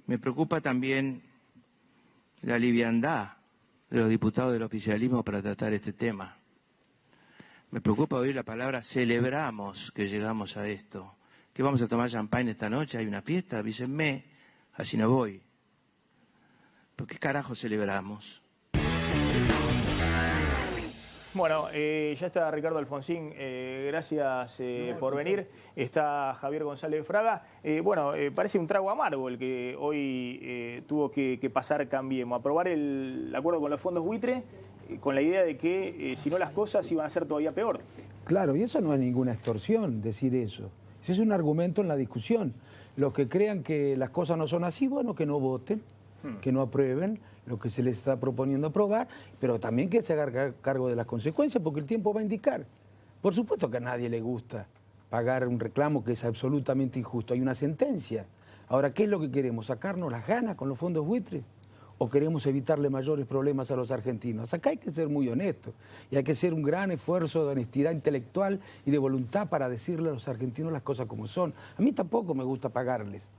Me preocupa también la liviandad de los diputados del oficialismo para tratar este tema. Me preocupa oír la palabra celebramos que llegamos a esto. ¿Qué vamos a tomar champán esta noche? ¿Hay una fiesta? Avísenme, así no voy. ¿Por qué carajo celebramos? Bueno, ya está Ricardo Alfonsín, gracias por venir. Está Javier González Fraga. Parece un trago amargo el que hoy tuvo que pasar Cambiemos. Aprobar el acuerdo con los fondos buitre con la idea de que si no las cosas iban a ser todavía peor. Claro, y eso no es ninguna extorsión decir eso. Ese es un argumento en la discusión. Los que crean que las cosas no son así, bueno, que no voten, que no aprueben lo que se les está proponiendo aprobar, pero también que se haga cargo de las consecuencias, porque el tiempo va a indicar. Por supuesto que a nadie le gusta pagar un reclamo que es absolutamente injusto. Hay una sentencia. Ahora, ¿qué es lo que queremos? ¿Sacarnos las ganas con los fondos buitres? ¿O queremos evitarle mayores problemas a los argentinos? Acá hay que ser muy honestos y hay que hacer un gran esfuerzo de honestidad intelectual y de voluntad para decirle a los argentinos las cosas como son. A mí tampoco me gusta pagarles.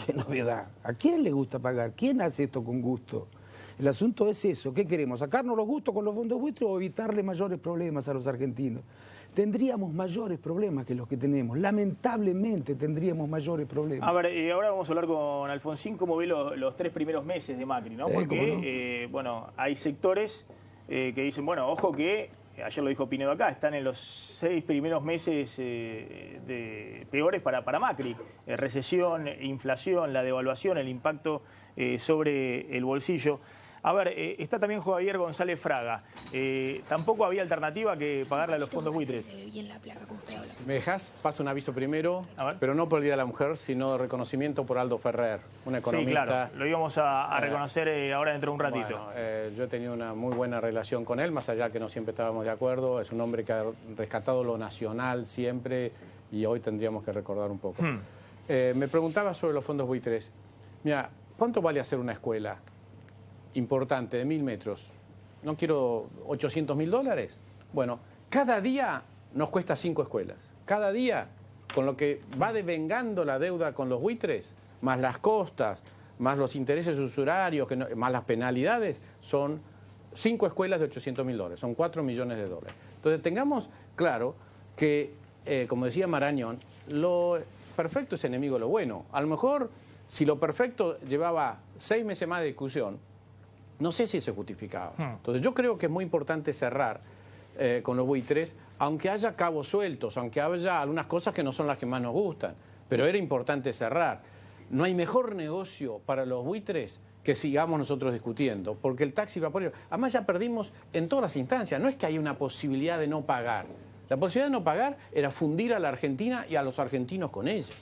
¡Qué novedad! ¿A quién le gusta pagar? ¿Quién hace esto con gusto? El asunto es eso. ¿Qué queremos? ¿Sacarnos los gustos con los fondos buitres o evitarle mayores problemas a los argentinos? Tendríamos mayores problemas que los que tenemos. Lamentablemente tendríamos mayores problemas. A ver, ahora vamos a hablar con Alfonsín cómo ve los 3 primeros meses de Macri, ¿no? Porque, hay sectores que dicen, bueno, ojo que, ayer lo dijo Pinedo acá, están en los 6 primeros meses peores para Macri. Recesión, inflación, la devaluación, el impacto sobre el bolsillo. A ver, está también Javier González Fraga. Tampoco había alternativa que pagarle a los fondos buitres. ¿Me dejás? Paso un aviso primero, pero no por el Día de la Mujer, sino de reconocimiento por Aldo Ferrer, un economista. Sí, claro, lo íbamos a reconocer ahora dentro de un ratito. Bueno, yo he tenido una muy buena relación con él, más allá que no siempre estábamos de acuerdo. Es un hombre que ha rescatado lo nacional siempre y hoy tendríamos que recordar un poco. Me preguntaba sobre los fondos buitres. Mira, ¿cuánto vale hacer una escuela importante de 1000 metros? No quiero $800.000. Bueno, cada día nos cuesta 5 escuelas. Cada día, con lo que va devengando la deuda con los buitres, más las costas, más los intereses usurarios, más las penalidades, son 5 escuelas de $800.000. Son $4 millones. Entonces tengamos claro que, como decía Marañón, lo perfecto es enemigo de lo bueno. A lo mejor, si lo perfecto llevaba 6 meses más de discusión, no sé si se justificaba. Entonces yo creo que es muy importante cerrar con los buitres, aunque haya cabos sueltos, aunque haya algunas cosas que no son las que más nos gustan, pero era importante cerrar. No hay mejor negocio para los buitres que sigamos nosotros discutiendo, porque el taxi va por ello. Además ya perdimos en todas las instancias, no es que haya una posibilidad de no pagar. La posibilidad de no pagar era fundir a la Argentina y a los argentinos con ella.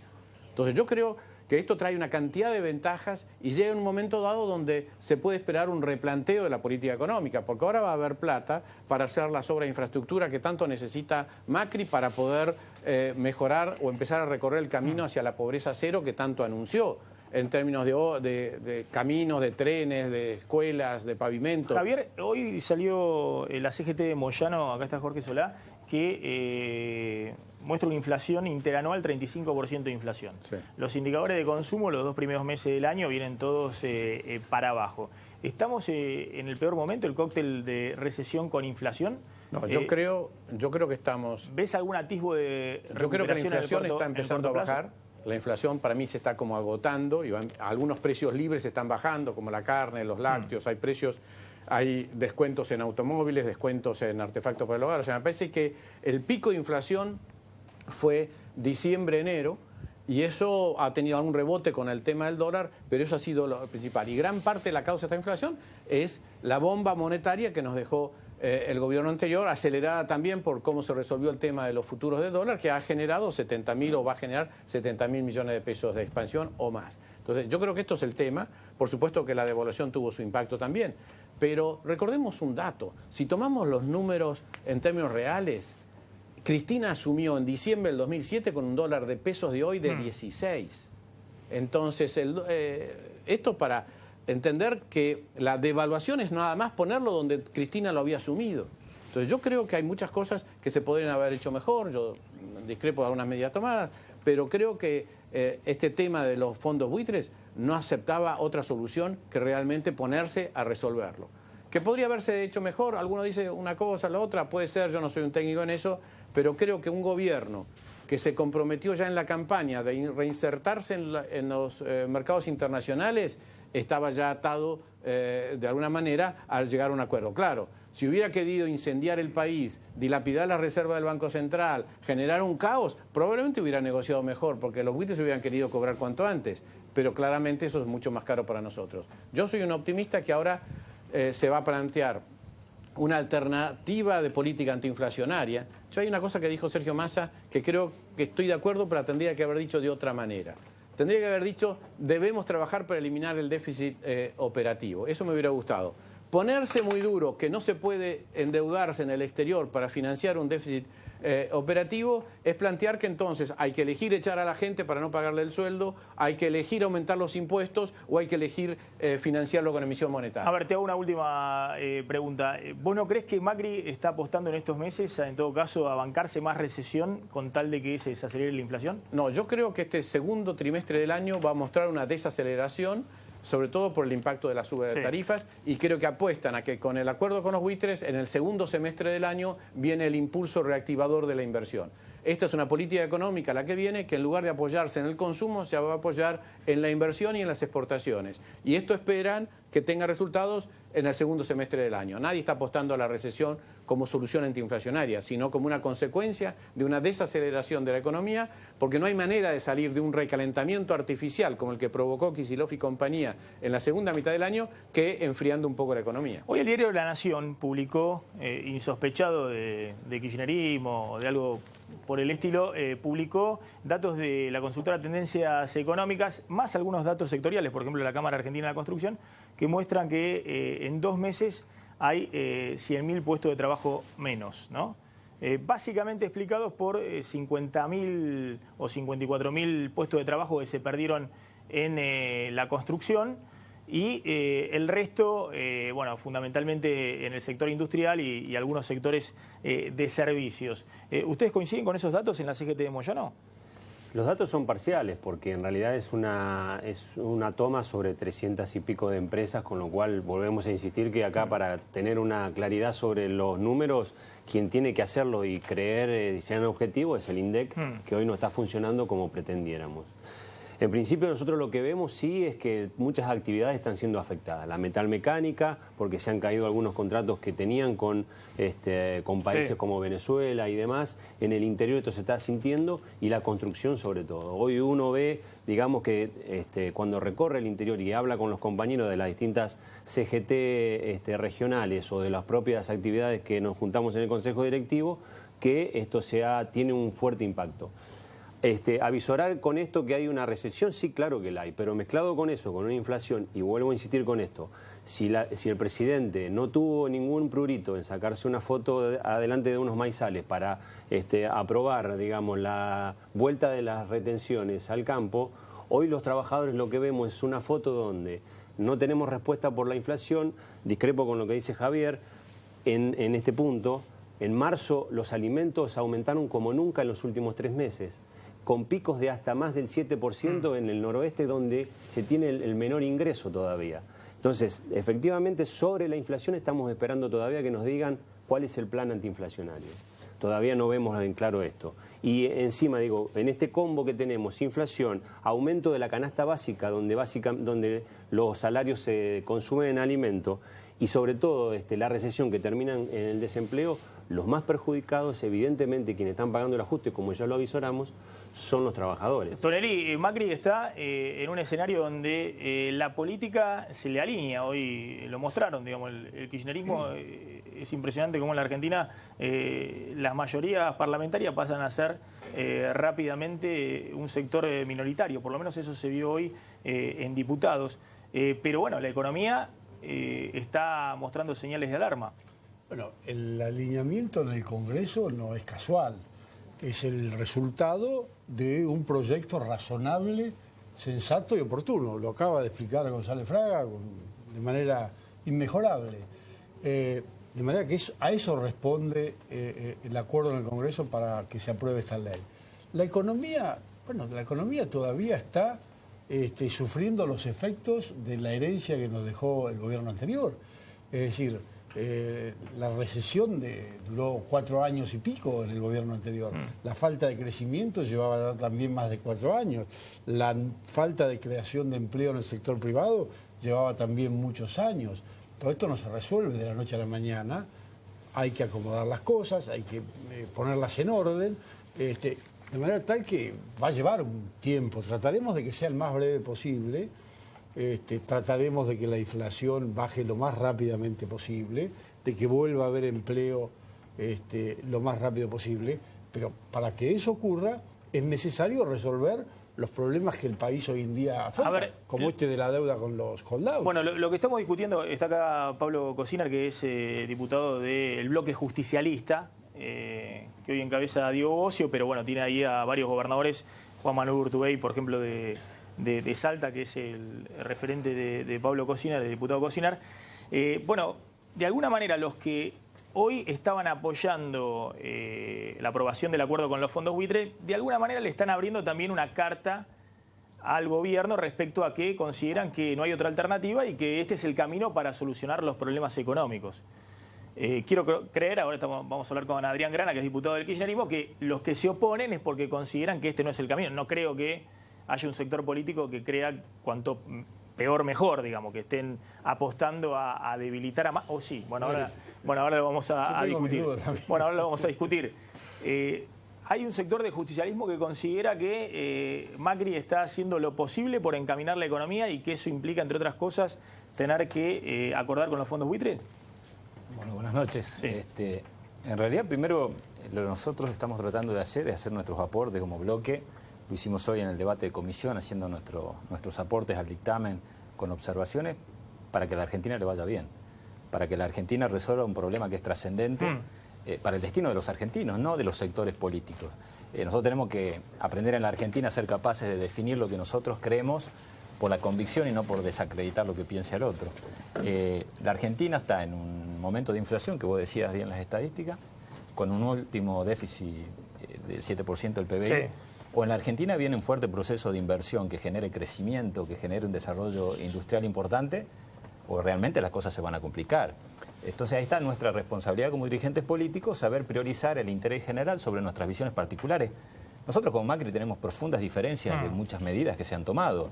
Entonces yo creo que esto trae una cantidad de ventajas y llega un momento dado donde se puede esperar un replanteo de la política económica, porque ahora va a haber plata para hacer las obras de infraestructura que tanto necesita Macri para poder mejorar o empezar a recorrer el camino hacia la pobreza cero que tanto anunció, en términos de caminos, de trenes, de escuelas, de pavimento. Javier, hoy salió la CGT de Moyano, acá está Jorge Solá, que muestra una inflación interanual 35% de inflación. Sí. Los indicadores de consumo los 2 primeros meses del año vienen todos para abajo. ¿Estamos en el peor momento, el cóctel de recesión con inflación? No, yo creo que estamos... ¿Ves algún atisbo de recuperación? Yo creo que la inflación está empezando a bajar. La inflación para mí se está como agotando y algunos precios libres están bajando, como la carne, los lácteos, hay descuentos en automóviles, descuentos en artefactos para el hogar. O sea, me parece que el pico de inflación fue diciembre, enero, y eso ha tenido algún rebote con el tema del dólar, pero eso ha sido lo principal. Y gran parte de la causa de esta inflación es la bomba monetaria que nos dejó el gobierno anterior, acelerada también por cómo se resolvió el tema de los futuros de dólar, que ha generado 70.000 o va a generar 70.000 millones de pesos de expansión o más. Entonces, yo creo que esto es el tema. Por supuesto que la devaluación tuvo su impacto también. Pero recordemos un dato. Si tomamos los números en términos reales, Cristina asumió en diciembre del 2007 con un dólar de pesos de hoy de 16. Entonces, esto para entender que la devaluación es nada más ponerlo donde Cristina lo había asumido. Entonces yo creo que hay muchas cosas que se podrían haber hecho mejor, yo discrepo de algunas medidas tomadas, pero creo que este tema de los fondos buitres no aceptaba otra solución que realmente ponerse a resolverlo. ¿Que podría haberse hecho mejor? Alguno dice una cosa, la otra, puede ser, yo no soy un técnico en eso, pero creo que un gobierno que se comprometió ya en la campaña de reinsertarse en los mercados internacionales estaba ya atado de alguna manera al llegar a un acuerdo. Claro, si hubiera querido incendiar el país, dilapidar la reserva del Banco Central, generar un caos, probablemente hubiera negociado mejor, porque los buitres hubieran querido cobrar cuanto antes, pero claramente eso es mucho más caro para nosotros. Yo soy un optimista que ahora se va a plantear una alternativa de política antiinflacionaria. Yo hay una cosa que dijo Sergio Massa que creo que estoy de acuerdo, pero tendría que haber dicho de otra manera. Tendría que haber dicho, debemos trabajar para eliminar el déficit operativo. Eso me hubiera gustado. Ponerse muy duro que no se puede endeudarse en el exterior para financiar un déficit operativo es plantear que entonces hay que elegir echar a la gente para no pagarle el sueldo, hay que elegir aumentar los impuestos o hay que elegir financiarlo con emisión monetaria. A ver, te hago una última pregunta. ¿Vos no crees que Macri está apostando en estos meses, en todo caso, a bancarse más recesión con tal de que se desacelere la inflación? No, yo creo que este segundo trimestre del año va a mostrar una desaceleración, sobre todo por el impacto de la suba de tarifas, y creo que apuestan a que con el acuerdo con los buitres, en el segundo semestre del año viene el impulso reactivador de la inversión. Esta es una política económica la que viene, que en lugar de apoyarse en el consumo, se va a apoyar en la inversión y en las exportaciones. Y esto esperan que tenga resultados en el segundo semestre del año. Nadie está apostando a la recesión como solución antiinflacionaria, sino como una consecuencia de una desaceleración de la economía, porque no hay manera de salir de un recalentamiento artificial como el que provocó Kicillof y compañía en la segunda mitad del año, que enfriando un poco la economía. Hoy el diario La Nación publicó, insospechado de kirchnerismo o de algo por el estilo, publicó datos de la consultora Tendencias Económicas, más algunos datos sectoriales, por ejemplo, de la Cámara Argentina de la Construcción, que muestran que en 2 meses hay 100.000 puestos de trabajo menos, ¿no? Básicamente explicados por 50.000 o 54.000 puestos de trabajo que se perdieron en la construcción y el resto, bueno, fundamentalmente en el sector industrial y algunos sectores de servicios. ¿Ustedes coinciden con esos datos en la CGT de Moyano? Los datos son parciales porque en realidad es una toma sobre 300 y pico de empresas, con lo cual volvemos a insistir que acá para tener una claridad sobre los números, quien tiene que hacerlo y creer diseñar un objetivo es el INDEC, que hoy no está funcionando como pretendiéramos. En principio nosotros lo que vemos sí es que muchas actividades están siendo afectadas. La metalmecánica, porque se han caído algunos contratos que tenían con países como Venezuela y demás. En el interior esto se está sintiendo y la construcción sobre todo. Hoy uno ve, digamos que cuando recorre el interior y habla con los compañeros de las distintas CGT regionales o de las propias actividades que nos juntamos en el Consejo Directivo, que esto tiene un fuerte impacto. Avisorar con esto que hay una recesión, sí, claro que la hay, pero mezclado con eso, con una inflación, y vuelvo a insistir con esto, si el presidente no tuvo ningún prurito en sacarse una foto adelante de unos maizales para aprobar, digamos, la vuelta de las retenciones al campo, hoy los trabajadores lo que vemos es una foto donde no tenemos respuesta por la inflación, discrepo con lo que dice Javier, en este punto. En marzo los alimentos aumentaron como nunca en los últimos 3 meses. Con picos de hasta más del 7% en el noroeste, donde se tiene el menor ingreso todavía. Entonces, efectivamente, sobre la inflación estamos esperando todavía que nos digan cuál es el plan antiinflacionario. Todavía no vemos en claro esto. Y encima, digo, en este combo que tenemos, inflación, aumento de la canasta básica, donde los salarios se consumen en alimento, y sobre todo la recesión que termina en el desempleo, los más perjudicados, evidentemente, quienes están pagando el ajuste, como ya lo avisoramos, son los trabajadores. Tonelli, Macri está en un escenario donde la política se le alinea. Hoy lo mostraron, digamos, el kirchnerismo. Es impresionante cómo en la Argentina las mayorías parlamentarias pasan a ser rápidamente un sector minoritario. Por lo menos eso se vio hoy en diputados. Pero bueno, la economía está mostrando señales de alarma. Bueno, el alineamiento en el Congreso no es casual. Es el resultado de un proyecto razonable, sensato y oportuno. Lo acaba de explicar González Fraga de manera inmejorable. De manera que a eso responde el acuerdo en el Congreso para que se apruebe esta ley. La economía todavía está sufriendo los efectos de la herencia que nos dejó el gobierno anterior. Es decir, la recesión duró 4 años y pico en el gobierno anterior. La falta de crecimiento llevaba también más de 4 años. La falta de creación de empleo en el sector privado llevaba también muchos años. Todo esto no se resuelve de la noche a la mañana. Hay que acomodar las cosas, hay que ponerlas en orden, de manera tal que va a llevar un tiempo. Trataremos de que sea el más breve posible. Trataremos de que la inflación baje lo más rápidamente posible, de que vuelva a haber empleo lo más rápido posible, pero para que eso ocurra es necesario resolver los problemas que el país hoy en día afronta, como de la deuda con los holdouts. Bueno, lo que estamos discutiendo, está acá Pablo Cosinar, que es diputado del bloque justicialista, que hoy encabeza a Diego Bocio, pero bueno, tiene ahí a varios gobernadores, Juan Manuel Urtubey, por ejemplo, de Salta, que es el referente de Pablo Cosinar, del diputado Cosinar. Bueno, de alguna manera los que hoy estaban apoyando la aprobación del acuerdo con los fondos buitre, de alguna manera le están abriendo también una carta al gobierno respecto a que consideran que no hay otra alternativa y que este es el camino para solucionar los problemas económicos. Quiero creer, ahora vamos a hablar con Adrián Grana, que es diputado del kirchnerismo, que los que se oponen es porque consideran que este no es el camino. No creo que haya un sector político que crea cuanto peor mejor, digamos, que estén apostando a debilitar a más. O sí, ahora lo vamos a discutir. Bueno, ahora lo vamos a discutir. Hay un sector de justicialismo que considera que Macri está haciendo lo posible por encaminar la economía y que eso implica, entre otras cosas, tener que acordar con los fondos buitre. Bueno, buenas noches. Sí. En realidad, primero, lo que nosotros estamos tratando de hacer es hacer nuestros aportes como bloque. Lo hicimos hoy en el debate de comisión, haciendo nuestros aportes al dictamen con observaciones para que a la Argentina le vaya bien, para que la Argentina resuelva un problema que es trascendente para el destino de los argentinos, no de los sectores políticos. Nosotros tenemos que aprender en la Argentina a ser capaces de definir lo que nosotros creemos por la convicción y no por desacreditar lo que piense el otro. La Argentina está en un momento de inflación, que vos decías bien las estadísticas, con un último déficit del 7% del PBI. Sí. O en la Argentina viene un fuerte proceso de inversión que genere crecimiento, que genere un desarrollo industrial importante, o realmente las cosas se van a complicar. Entonces ahí está nuestra responsabilidad como dirigentes políticos, saber priorizar el interés general sobre nuestras visiones particulares. Nosotros con Macri tenemos profundas diferencias de muchas medidas que se han tomado,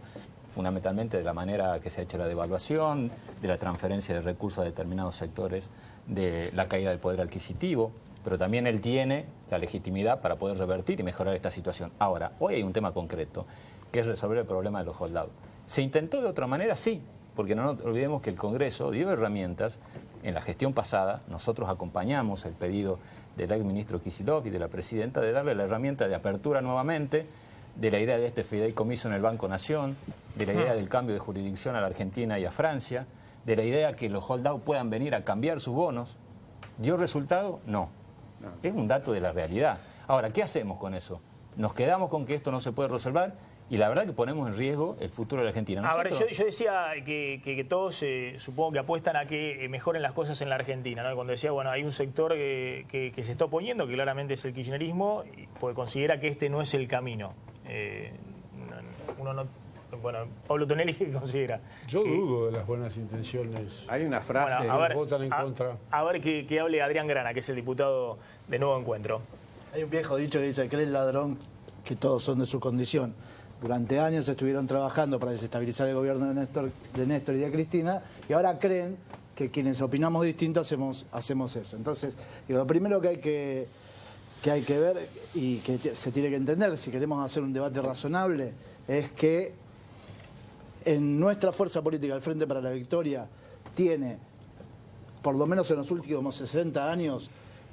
fundamentalmente de la manera que se ha hecho la devaluación, de la transferencia de recursos a determinados sectores, de la caída del poder adquisitivo, pero también él tiene la legitimidad para poder revertir y mejorar esta situación. Ahora, hoy hay un tema concreto, que es resolver el problema de los holdouts. ¿Se intentó de otra manera? Sí, porque no nos olvidemos que el Congreso dio herramientas. En la gestión pasada nosotros acompañamos el pedido del exministro Kicillof y de la presidenta de darle la herramienta de apertura nuevamente, de la idea de este fideicomiso en el Banco Nación, de la idea del cambio de jurisdicción a la Argentina y a Francia, de la idea que los holdouts puedan venir a cambiar sus bonos. ¿Dio resultado? No. Es un dato de la realidad. Ahora, ¿qué hacemos con eso? ¿Nos quedamos con que esto no se puede resolver? Y la verdad que ponemos en riesgo el futuro de la Argentina. Nosotros... A ver, yo decía que todos supongo que apuestan a que mejoren las cosas en la Argentina, ¿no? Cuando decía, bueno, hay un sector que se está oponiendo, que claramente es el kirchnerismo, porque considera que este no es el camino. Bueno, Pablo Tonelli, ¿qué considera? Yo dudo de las buenas intenciones. Hay una frase que votan en contra. A ver que hable Adrián Grana, que es el diputado de Nuevo Encuentro. Hay un viejo dicho que dice, cree el ladrón que todos son de su condición. Durante años estuvieron trabajando para desestabilizar el gobierno de Néstor y de Cristina, y ahora creen que quienes opinamos distinto hacemos eso. Entonces, lo primero que hay que ver y que se tiene que entender, si queremos hacer un debate razonable, es que en nuestra fuerza política, el Frente para la Victoria, tiene, por lo menos en los últimos 60 años,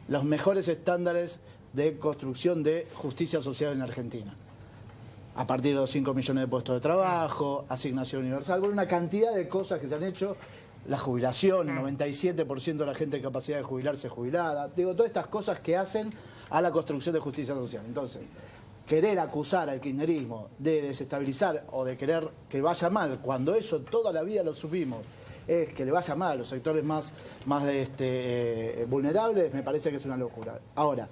los mejores estándares de construcción de justicia social en la Argentina. A partir de los 5 millones de puestos de trabajo, asignación universal, una cantidad de cosas que se han hecho, la jubilación, el 97% de la gente de capacidad de jubilarse jubilada, digo, todas estas cosas que hacen a la construcción de justicia social. Entonces, querer acusar al kirchnerismo de desestabilizar o de querer que vaya mal, cuando eso toda la vida lo supimos, es que le vaya mal a los sectores más vulnerables, me parece que es una locura. Ahora,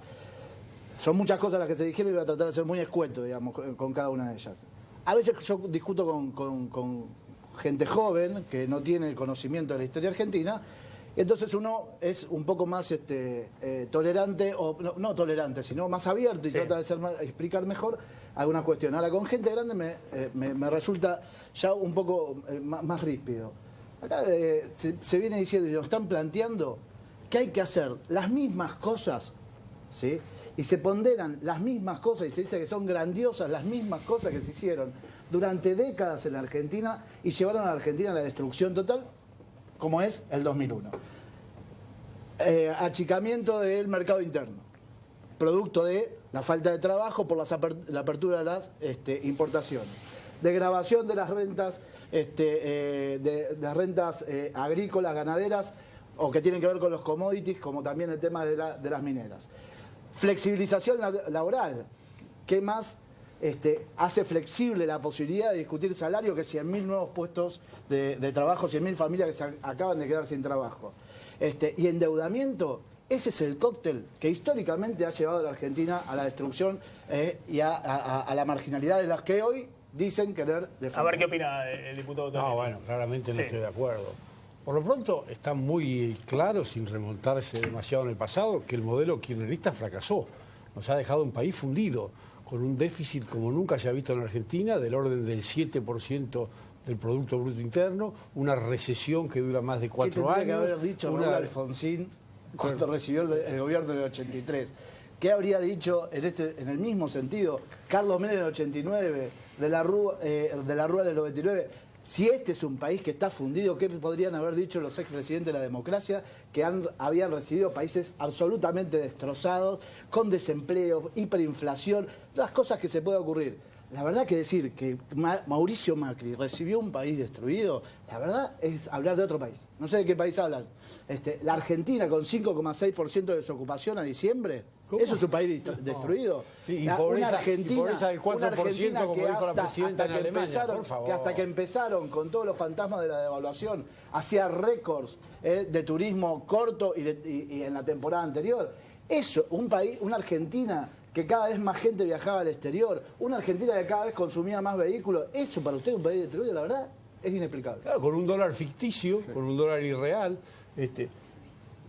son muchas cosas las que se dijeron y voy a tratar de ser muy escueto, digamos, con cada una de ellas. a veces yo discuto con gente joven que no tiene el conocimiento de la historia argentina, entonces uno es un poco más tolerante, o no tolerante, sino más abierto y trata de explicar mejor alguna cuestión. Ahora, con gente grande me resulta ya un poco más ríspido. Acá se viene diciendo y nos están planteando que hay que hacer las mismas cosas, ¿sí? Y se ponderan las mismas cosas y se dice que son grandiosas las mismas cosas que se hicieron durante décadas en la Argentina y llevaron a la Argentina a la destrucción total, como es el 2001. Achicamiento del mercado interno, producto de la falta de trabajo por la apertura de las importaciones. Degradación de las rentas, de las rentas agrícolas, ganaderas, o que tienen que ver con los commodities, como también el tema de las mineras. Flexibilización laboral. ¿Qué más hace flexible la posibilidad de discutir salario que 100.000 nuevos puestos de trabajo, 100.000 familias que se acaban de quedar sin trabajo? Y endeudamiento. Ese es el cóctel que históricamente ha llevado a la Argentina a la destrucción y a la marginalidad de las que hoy dicen querer defender. A ver qué opina el diputado Tonelli. No, bueno, claramente no estoy de acuerdo. Por lo pronto está muy claro, sin remontarse demasiado en el pasado, que el modelo kirchnerista fracasó. Nos ha dejado un país fundido, con un déficit como nunca se ha visto en Argentina, del orden del 7% del Producto Bruto Interno, una recesión que dura más de 4 años. ¿Qué tendría que haber dicho Raúl Alfonsín cuando recibió el gobierno en el 83? ¿Qué habría dicho en el mismo sentido Carlos Menem en el 89, de la Rúa en el 99? Si este es un país que está fundido, ¿qué podrían haber dicho los expresidentes de la democracia que habían recibido países absolutamente destrozados, con desempleo, hiperinflación, las cosas que se puede ocurrir? La verdad que decir que Mauricio Macri recibió un país destruido, la verdad es hablar de otro país. No sé de qué país hablan. La Argentina con 5,6% de desocupación a diciembre. ¿Cómo? ¿Eso es un país destruido? Sí, y pobreza del 4%, como dijo la presidenta en Alemania, por favor. Que hasta que empezaron con todos los fantasmas de la devaluación, hacía récords de turismo corto y en la temporada anterior. Eso, una Argentina que cada vez más gente viajaba al exterior, una Argentina que cada vez consumía más vehículos, eso para usted es un país destruido, la verdad, es inexplicable. Claro, con un dólar ficticio, con un dólar irreal.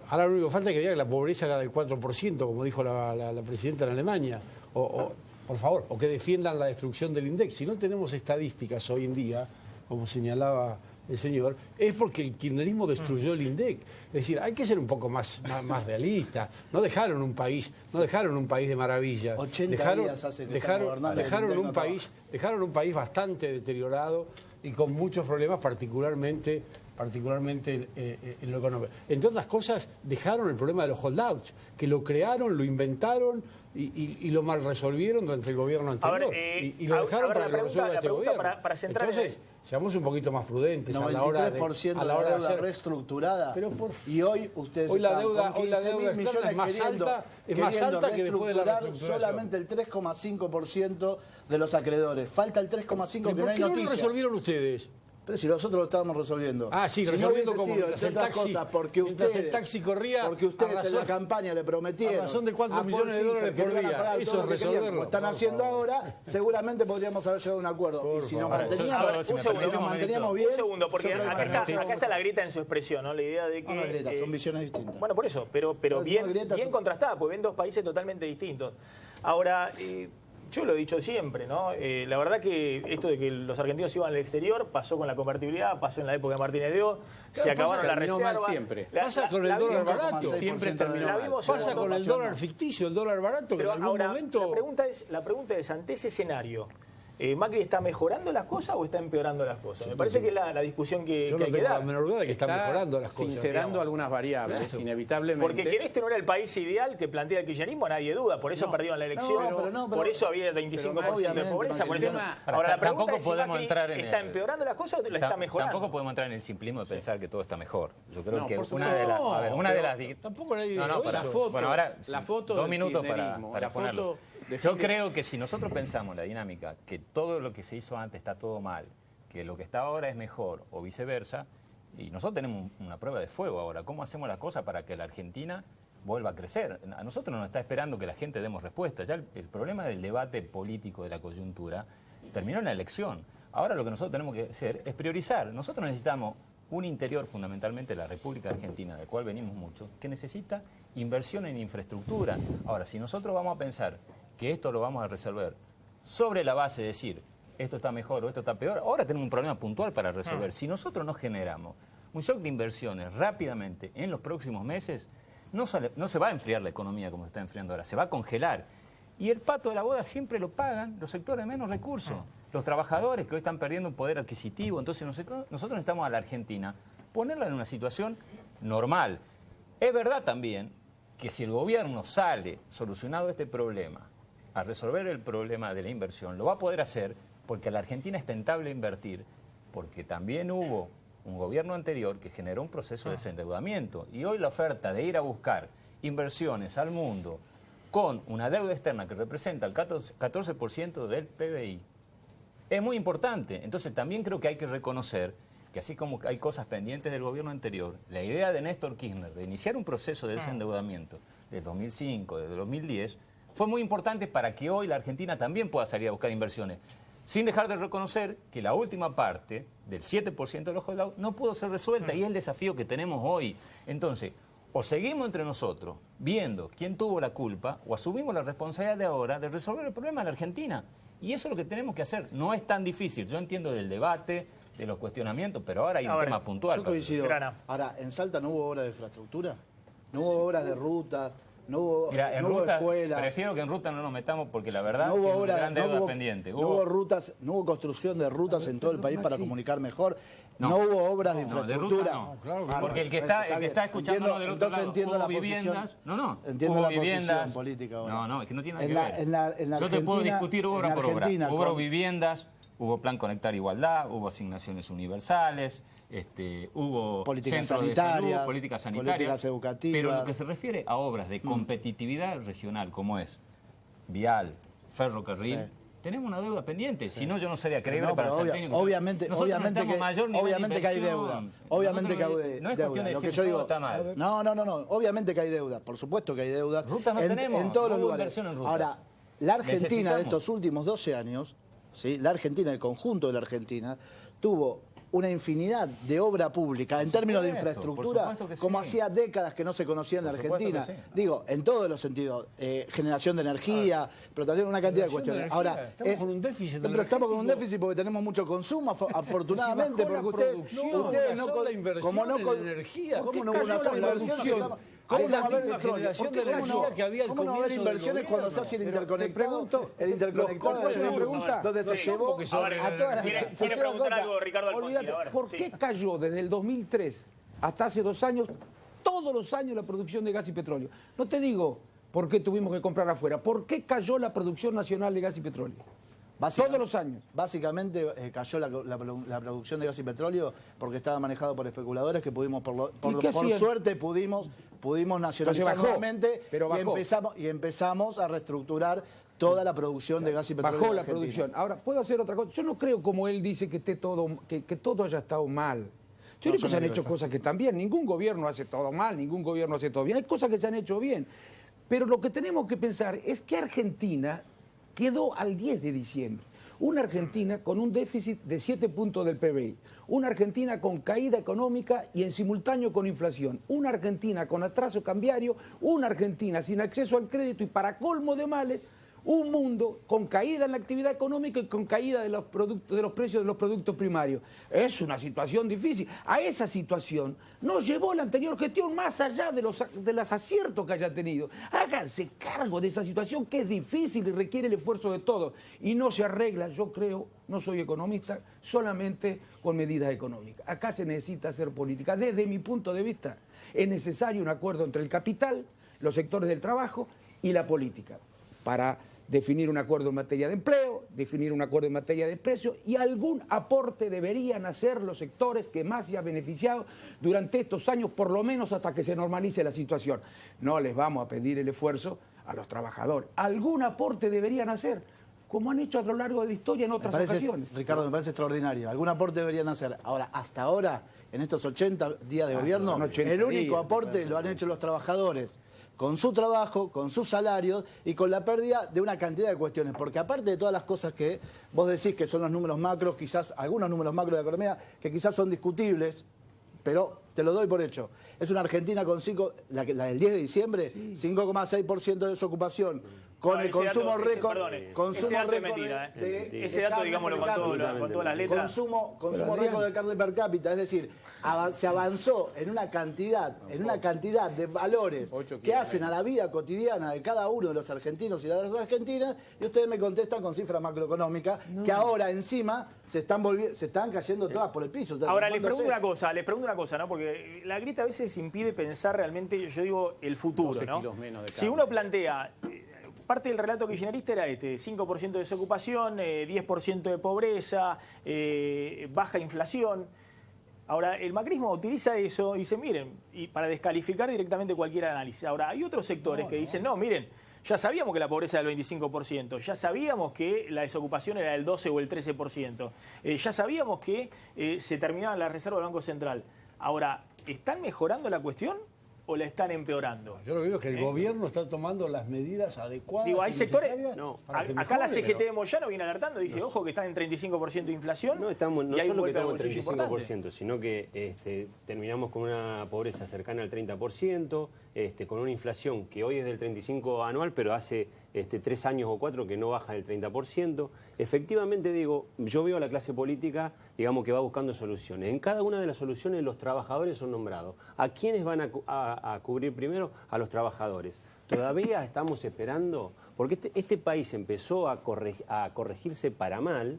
Ahora lo único que falta es que diga que la pobreza era del 4%, como dijo la presidenta en Alemania. Por favor, o que defiendan la destrucción del INDEC. Si no tenemos estadísticas hoy en día, como señalaba el señor, es porque el kirchnerismo destruyó el INDEC. Es decir, hay que ser un poco más realista. No dejaron un país de maravillas. 80 días hace que dejaron un país bastante deteriorado y con muchos problemas, particularmente en lo económico. Entre otras cosas, dejaron el problema de los holdouts, que lo crearon, lo inventaron y lo mal resolvieron durante el gobierno anterior. Y lo dejaron para que lo resuelva este gobierno. Entonces, seamos un poquito más prudentes 93% a la hora de deuda reestructurada. Y hoy ustedes hoy la deuda millones es más alta que después de la reestructuración. Solamente el 3,5% de los acreedores. Falta el 3,5% que no hay noticia. ¿Por qué no lo resolvieron ustedes? Pero si nosotros lo estábamos resolviendo. Sí, si resolviendo no como mientras el taxi corría, porque ustedes en la campaña le prometieron. A razón de $4 millones por día. Eso es resolverlo. Como están haciendo ahora, seguramente podríamos haber llegado a un acuerdo. Y si nos manteníamos bien. Un segundo, porque acá está la grieta en su expresión, ¿no? La idea de que. No, grieta, son visiones distintas. Bueno, por eso, pero bien contrastada, porque ven dos países totalmente distintos. Ahora. Yo lo he dicho siempre, ¿no? La verdad que esto de que los argentinos iban al exterior pasó con la convertibilidad, pasó en la época de Martínez de O, se acabaron las reservas. Pasa con el dólar barato. Siempre terminó. Pasa con el dólar ficticio, el dólar barato, que en algún momento. La pregunta es, ante ese escenario, ¿Macri está mejorando las cosas o está empeorando las cosas? Me parece que es la discusión que hay que dar. Yo no tengo la menor duda de que está mejorando las cosas. Sincerando algunas variables, inevitablemente. Porque que este no era el país ideal que plantea el kirchnerismo, nadie duda. Por eso perdieron la elección, por eso había el 25% de pobreza. Por eso, ahora, la pregunta es si Macri está empeorando las cosas o la está mejorando. Tampoco podemos entrar en el simplismo de pensar que todo está mejor. Yo creo que una de las... Tampoco nadie dijo bueno, ahora, la foto 2 minutos para ponerlo. Yo creo que si nosotros pensamos la dinámica, que todo lo que se hizo antes está todo mal, que lo que está ahora es mejor o viceversa, y nosotros tenemos una prueba de fuego ahora. ¿Cómo hacemos las cosas para que la Argentina vuelva a crecer? A nosotros nos está esperando que la gente demos respuesta. Ya el problema del debate político de la coyuntura terminó en la elección. Ahora lo que nosotros tenemos que hacer es priorizar. Nosotros necesitamos un interior, fundamentalmente la República Argentina, del cual venimos mucho, que necesita inversión en infraestructura. Ahora, si nosotros vamos a pensar que esto lo vamos a resolver sobre la base de decir esto está mejor o esto está peor, ahora tenemos un problema puntual para resolver. Si nosotros no generamos un shock de inversiones rápidamente en los próximos meses, no se va a enfriar la economía como se está enfriando ahora, se va a congelar. Y el pato de la boda siempre lo pagan los sectores de menos recursos, los trabajadores que hoy están perdiendo un poder adquisitivo. Entonces nosotros necesitamos a la Argentina ponerla en una situación normal. Es verdad también que si el gobierno sale solucionado este problema a resolver el problema de la inversión, lo va a poder hacer porque a la Argentina es tentable invertir, porque también hubo un gobierno anterior que generó un proceso de desendeudamiento. Y hoy la oferta de ir a buscar inversiones al mundo con una deuda externa que representa el 14% del PBI es muy importante. Entonces también creo que hay que reconocer que así como hay cosas pendientes del gobierno anterior, la idea de Néstor Kirchner de iniciar un proceso de desendeudamiento de 2005, de 2010, fue muy importante para que hoy la Argentina también pueda salir a buscar inversiones. Sin dejar de reconocer que la última parte del 7% del ojo del agua no pudo ser resuelta y es el desafío que tenemos hoy. Entonces, o seguimos entre nosotros viendo quién tuvo la culpa o asumimos la responsabilidad de ahora de resolver el problema en la Argentina. Y eso es lo que tenemos que hacer. No es tan difícil. Yo entiendo del debate, de los cuestionamientos, pero ahora hay un tema puntual. Yo coincido. Ahora, ¿en Salta no hubo obras de infraestructura? ¿No hubo obras de rutas? No hubo, Mira, en no hubo ruta, escuelas. prefiero que en ruta no nos metamos porque la verdad No hubo que es una obras, gran deuda pendiente. No hubo rutas, no hubo construcción de rutas en todo el país para comunicar mejor. No hubo obras de infraestructura. No, claro, porque el que está escuchándonos del otro lado, hubo viviendas. Entiendo la viviendas posición política ahora. No, es que no tiene nada que ver. Yo te puedo discutir obra por obra. Hubo viviendas, hubo plan Conectar Igualdad, hubo asignaciones universales, hubo políticas centros sanitarias, de salud, políticas sanitarias, políticas educativas. Pero lo que se refiere a obras de competitividad regional, como es vial, ferrocarril, tenemos una deuda pendiente. Si no, yo no sería creíble para ser técnico. Obviamente que hay deuda. Obviamente que hay deuda. No es cuestión de decir todo está mal. No. Obviamente que hay deuda. Por supuesto que hay deuda. Rutas no tenemos. En todos los lugares. Ahora, la Argentina de estos últimos 12 años, ¿sí? La Argentina, el conjunto de la Argentina, tuvo una infinidad de obra pública en términos de infraestructura, como hacía décadas que no se conocía en la Argentina. Digo, en todos los sentidos, generación de energía, explotación, una cantidad de cuestiones. Ahora, estamos con un déficit. Pero estamos con un déficit porque tenemos mucho consumo, afortunadamente, porque ustedes no, como no con energía, ¿cómo no hubo una sola inversión? ¿Cómo no va a haber generación de energía que había al comienzo? ¿Cómo no va a haber inversiones cuando se hace el interconector? El interconector es una pregunta donde se llevó a todas las... Quiere preguntar algo Ricardo Alfonsín. ¿Por qué cayó desde el 2003 hasta hace 2 años, todos los años, la producción de gas y petróleo? No te digo por qué tuvimos que comprar afuera, ¿por qué cayó la producción nacional de gas y petróleo? Todos los años. Básicamente cayó la producción de gas y petróleo porque estaba manejado por especuladores que pudimos, por suerte pudimos nacionalizar nuevamente y empezamos a reestructurar toda la producción de gas y petróleo. Bajó la producción. Ahora, ¿puedo hacer otra cosa? Yo no creo, como él dice, que todo haya estado mal. Yo creo que se han hecho cosas que están bien. Ningún gobierno hace todo mal, ningún gobierno hace todo bien. Hay cosas que se han hecho bien. Pero lo que tenemos que pensar es que Argentina quedó al 10 de diciembre. Una Argentina con un déficit de 7 puntos del PBI. Una Argentina con caída económica y en simultáneo con inflación. Una Argentina con atraso cambiario. Una Argentina sin acceso al crédito y, para colmo de males, un mundo con caída en la actividad económica y con caída de los precios de los productos primarios. Es una situación difícil. A esa situación nos llevó la anterior gestión, más allá de los aciertos que haya tenido. Háganse cargo de esa situación que es difícil y requiere el esfuerzo de todos. Y no se arregla, yo creo, no soy economista, solamente con medidas económicas. Acá se necesita hacer política. Desde mi punto de vista, es necesario un acuerdo entre el capital, los sectores del trabajo y la política, para definir un acuerdo en materia de empleo, definir un acuerdo en materia de precios, y algún aporte deberían hacer los sectores que más se han beneficiado durante estos años, por lo menos hasta que se normalice la situación. No les vamos a pedir el esfuerzo a los trabajadores. Algún aporte deberían hacer, como han hecho a lo largo de la historia en otras ocasiones. Ricardo, me parece extraordinario. Algún aporte deberían hacer. Ahora, hasta ahora, en estos 80 días de gobierno, el único aporte lo han hecho los trabajadores. con su trabajo, con sus salarios y con la pérdida de una cantidad de cuestiones. Porque aparte de todas las cosas que vos decís que son los números macros, quizás algunos números macros de la economía que quizás son discutibles, pero te lo doy por hecho. Es una Argentina con la del 10 de diciembre, 5,6% de desocupación, con el consumo récord. Ese dato, digámoslo con todas las letras. Consumo récord de carne per cápita, es decir, se avanzó en una cantidad de valores que hacen a la vida cotidiana de cada uno de los argentinos y de las argentinas, y ustedes me contestan con cifras macroeconómicas que ahora encima se están cayendo todas por el piso. Ahora les pregunto una cosa, ¿no? Porque la grieta a veces impide pensar realmente, yo digo, el futuro, ¿no? Si uno plantea, parte del relato kirchnerista era 5% de desocupación, 10% de pobreza, baja inflación. Ahora, el macrismo utiliza eso y dice, miren, y para descalificar directamente cualquier análisis. Ahora, hay otros sectores que dicen, no, miren, ya sabíamos que la pobreza era del 25%, ya sabíamos que la desocupación era del 12 o el 13%, ya sabíamos que se terminaban las reservas del Banco Central. Ahora, ¿están mejorando la cuestión o la están empeorando? Yo lo que digo es que el gobierno está tomando las medidas adecuadas. Digo, hay sectores. Acá la CGT pero de Moyano viene alertando, dice, ojo que están en 35% de inflación. No y hay solo que estamos en bolsillo 35%, sino que terminamos con una pobreza cercana al 30%, con una inflación que hoy es del 35% anual, pero hace 3 años o 4 que no baja del 30%. Efectivamente, digo, yo veo a la clase política, digamos, que va buscando soluciones. En cada una de las soluciones los trabajadores son nombrados. ¿A quiénes van a cubrir primero? A los trabajadores. Todavía estamos esperando, porque este país empezó a corregirse para mal,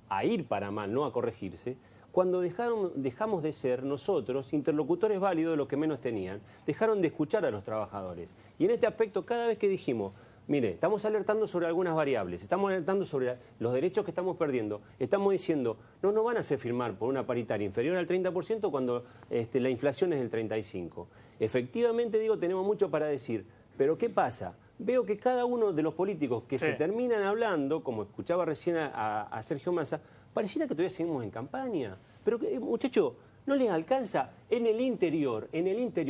a ir para mal, no a corregirse, cuando dejamos de ser nosotros interlocutores válidos de los que menos tenían, dejaron de escuchar a los trabajadores. Y en este aspecto, cada vez que dijimos, mire, estamos alertando sobre algunas variables, estamos alertando sobre los derechos que estamos perdiendo, estamos diciendo, no nos van a hacer firmar por una paritaria inferior al 30% cuando la inflación es del 35%. Efectivamente, digo, tenemos mucho para decir, pero ¿qué pasa? Veo que cada uno de los políticos que se terminan hablando, como escuchaba recién a Sergio Massa, pareciera que todavía seguimos en campaña. Pero, muchachos, no les alcanza. En el interior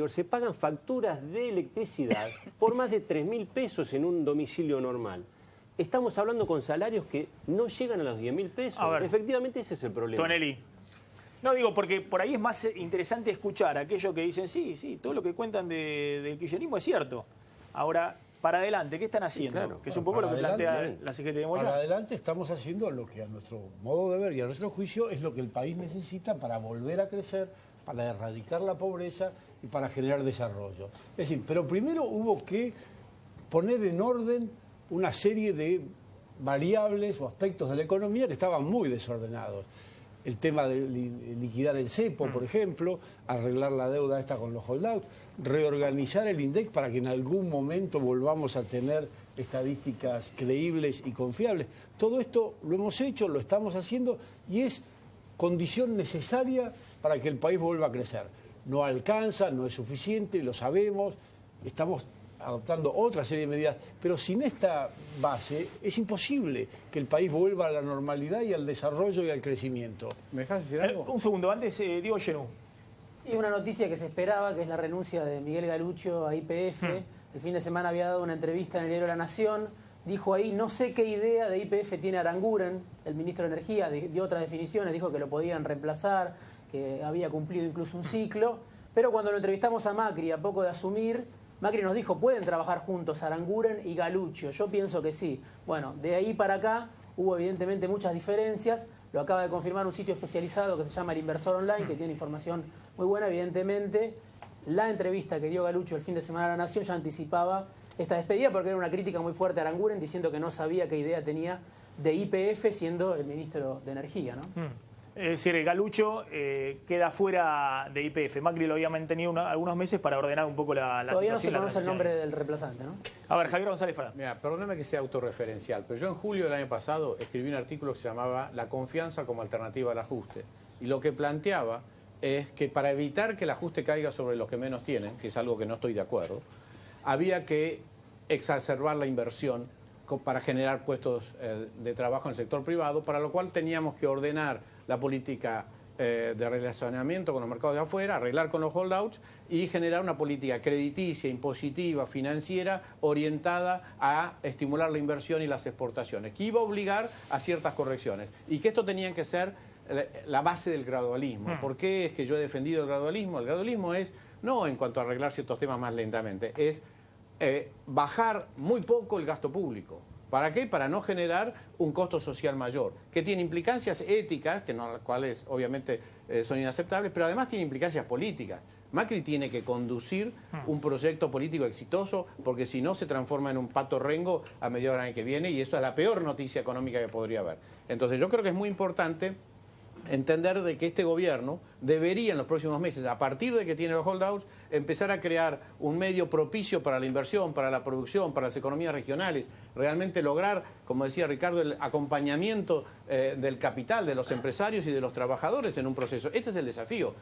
se pagan facturas de electricidad por más de 3.000 pesos en un domicilio normal. Estamos hablando con salarios que no llegan a los 10.000 pesos. Efectivamente, ese es el problema. Tonelli. No, digo, porque por ahí es más interesante escuchar a aquellos que dicen, sí, todo lo que cuentan del kirchnerismo es cierto. Ahora, para adelante, ¿qué están haciendo? Claro, que es un poco lo que plantea la CGT de Moyano. Para adelante estamos haciendo lo que a nuestro modo de ver y a nuestro juicio es lo que el país necesita para volver a crecer, para erradicar la pobreza y para generar desarrollo. Es decir, pero primero hubo que poner en orden una serie de variables o aspectos de la economía que estaban muy desordenados. El tema de liquidar el cepo, por ejemplo, arreglar la deuda esta con los holdouts, reorganizar el INDEC para que en algún momento volvamos a tener estadísticas creíbles y confiables. Todo esto lo hemos hecho, lo estamos haciendo y es condición necesaria para que el país vuelva a crecer. No alcanza, no es suficiente, lo sabemos, estamos adoptando otra serie de medidas, pero sin esta base es imposible que el país vuelva a la normalidad y al desarrollo y al crecimiento. ¿Me dejas decir algo? Un segundo, antes, Diego Genú. Sí, una noticia que se esperaba, que es la renuncia de Miguel Galuccio a YPF. El fin de semana había dado una entrevista en el diario La Nación. Dijo ahí, no sé qué idea de YPF tiene Aranguren, el ministro de Energía, dio otras definiciones, dijo que lo podían reemplazar, que había cumplido incluso un ciclo. Pero cuando lo entrevistamos a Macri, a poco de asumir, Macri nos dijo, ¿pueden trabajar juntos Aranguren y Galuccio? Yo pienso que sí. Bueno, de ahí para acá hubo evidentemente muchas diferencias. Lo acaba de confirmar un sitio especializado que se llama El Inversor Online, que tiene información muy buena. Evidentemente, la entrevista que dio Galuccio el fin de semana a La Nación ya anticipaba esta despedida, porque era una crítica muy fuerte a Aranguren, diciendo que no sabía qué idea tenía de YPF siendo el ministro de Energía, ¿no? Es decir, Galuccio queda fuera de YPF. Macri lo había mantenido algunos meses para ordenar un poco la situación. Todavía no se conoce el nombre del reemplazante, ¿no? A ver, Javier González Farah. Mira, perdóname que sea autorreferencial, pero yo en julio del año pasado escribí un artículo que se llamaba La confianza como alternativa al ajuste. Y lo que planteaba es que para evitar que el ajuste caiga sobre los que menos tienen, que es algo que no estoy de acuerdo, había que exacerbar la inversión para generar puestos de trabajo en el sector privado, para lo cual teníamos que ordenar la política de relacionamiento con los mercados de afuera, arreglar con los holdouts y generar una política crediticia, impositiva, financiera, orientada a estimular la inversión y las exportaciones, que iba a obligar a ciertas correcciones y que esto tenía que ser la base del gradualismo. ¿Por qué es que yo he defendido el gradualismo? El gradualismo es, no en cuanto a arreglar ciertos temas más lentamente, es bajar muy poco el gasto público. ¿Para qué? Para no generar un costo social mayor, que tiene implicancias éticas, que no, las cuales obviamente son inaceptables, pero además tiene implicancias políticas. Macri tiene que conducir un proyecto político exitoso, porque si no se transforma en un pato rengo a mediados del año que viene, y eso es la peor noticia económica que podría haber. Entonces yo creo que es muy importante entender de que este gobierno debería en los próximos meses, a partir de que tiene los holdouts, empezar a crear un medio propicio para la inversión, para la producción, para las economías regionales, realmente lograr, como decía Ricardo, el acompañamiento del capital, de los empresarios y de los trabajadores en un proceso. Este es el desafío.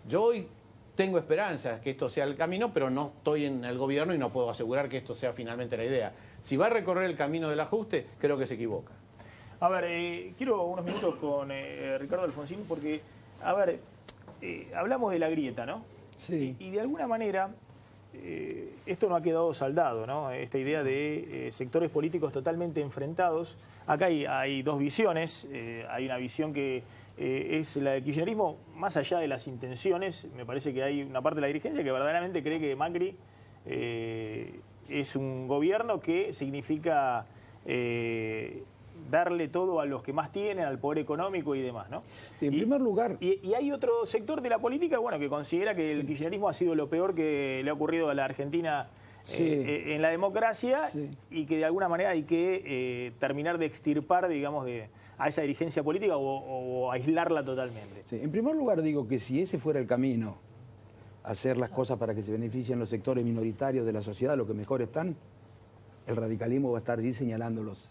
Yo hoy tengo esperanzas que esto sea el camino, pero no estoy en el gobierno y no puedo asegurar que esto sea finalmente la idea. Si va a recorrer el camino del ajuste, creo que se equivoca. A ver, quiero unos minutos con Ricardo Alfonsín porque, a ver, hablamos de la grieta, ¿no? Sí. Y de alguna manera esto no ha quedado saldado, ¿no? Esta idea de sectores políticos totalmente enfrentados. Acá hay dos visiones. Hay una visión que es la del kirchnerismo, más allá de las intenciones. Me parece que hay una parte de la dirigencia que verdaderamente cree que Macri es un gobierno que significa darle todo a los que más tienen, al poder económico y demás, ¿no? Sí, en primer lugar... Y hay otro sector de la política, bueno, que considera que el kirchnerismo ha sido lo peor que le ha ocurrido a la Argentina en la democracia y que de alguna manera hay que terminar de extirpar, digamos, a esa dirigencia política o aislarla totalmente. Sí, en primer lugar digo que si ese fuera el camino, hacer las cosas para que se beneficien los sectores minoritarios de la sociedad, los que mejor están, el radicalismo va a estar allí señalándolos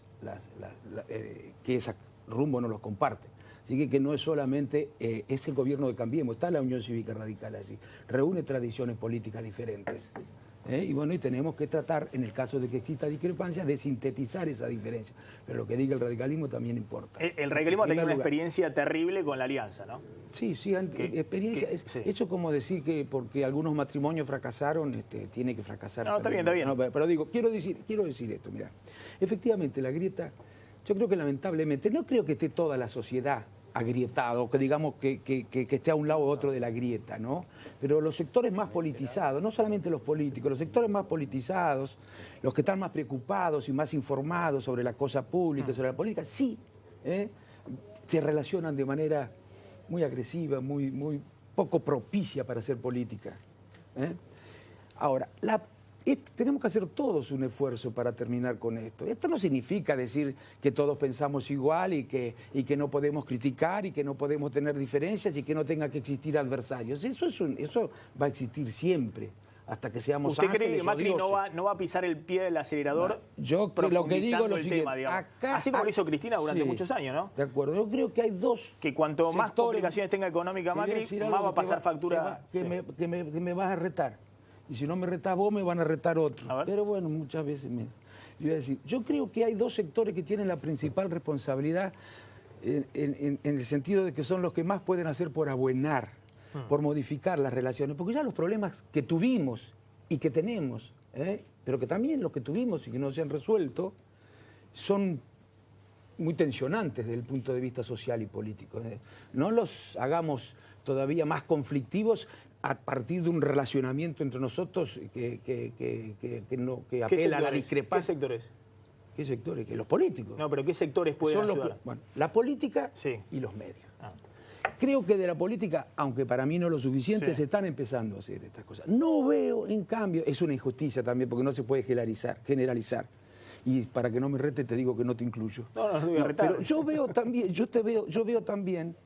que ese rumbo no los comparte. Así que no es solamente, es el gobierno de Cambiemos, está la Unión Cívica Radical allí, reúne tradiciones políticas diferentes. Y bueno, y tenemos que tratar, en el caso de que exista discrepancia, de sintetizar esa diferencia. Pero lo que diga el radicalismo también importa. El radicalismo ha tenido una experiencia terrible con la alianza, ¿no? Sí, experiencia. Eso es como decir que porque algunos matrimonios fracasaron, tiene que fracasar. No, está bien, está bien. No, pero digo, quiero decir esto, mira. Efectivamente, la grieta, yo creo que lamentablemente, no creo que esté toda la sociedad agrietado, que digamos que esté a un lado u otro de la grieta, ¿no? Pero los sectores más politizados, no solamente los políticos, los sectores más politizados, los que están más preocupados y más informados sobre la cosa pública, sobre la política, sí, se relacionan de manera muy agresiva, muy poco propicia para hacer política. Ahora, tenemos que hacer todos un esfuerzo para terminar con esto. Esto no significa decir que todos pensamos igual y que no podemos criticar y que no podemos tener diferencias y que no tenga que existir adversarios. Eso va a existir siempre, hasta que seamos ángeles. ¿Usted cree que Macri no va a pisar el pie del acelerador? Yo lo que digo es lo siguiente. Así como lo hizo Cristina durante muchos años, ¿no? De acuerdo. Yo creo que hay dos. Que cuanto más complicaciones tenga económica Macri, más va a pasar factura. Que me vas a retar. Y si no me retás vos, me van a retar otros. Pero bueno, muchas veces yo iba a decir, yo creo que hay dos sectores que tienen la principal responsabilidad en el sentido de que son los que más pueden hacer por abuenar, por modificar las relaciones. Porque ya los problemas que tuvimos y que tenemos, pero que también los que tuvimos y que no se han resuelto, son muy tensionantes desde el punto de vista social y político. No los hagamos todavía más conflictivos a partir de un relacionamiento entre nosotros que apela a la discrepancia. ¿Qué sectores? ¿Qué sectores? Los políticos. No, pero ¿qué sectores pueden ayudar? La política y los medios. Creo que de la política, aunque para mí no lo suficiente, se están empezando a hacer estas cosas. No veo, en cambio, es una injusticia también, porque no se puede generalizar. Y para que no me rete te digo que no te incluyo. No voy a retar. Pero yo veo también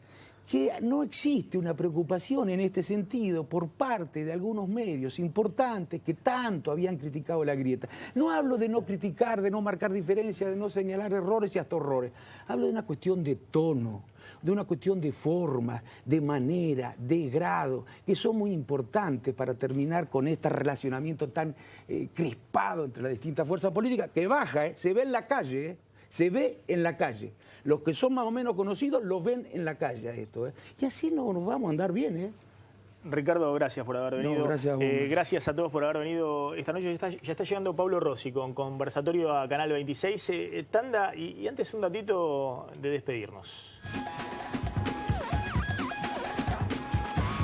que no existe una preocupación en este sentido por parte de algunos medios importantes que tanto habían criticado la grieta. No hablo de no criticar, de no marcar diferencias, de no señalar errores y hasta horrores. Hablo de una cuestión de tono, de una cuestión de forma, de manera, de grado, que son muy importantes para terminar con este relacionamiento tan crispado entre las distintas fuerzas políticas, que baja, se ve en la calle, Se ve en la calle. Los que son más o menos conocidos los ven en la calle a esto. Y así no nos vamos a andar bien. Ricardo, gracias por haber venido. No, gracias a vos. Gracias a todos por haber venido esta noche. Ya está llegando Pablo Rossi con conversatorio a Canal 26. Tanda, y antes un datito de despedirnos.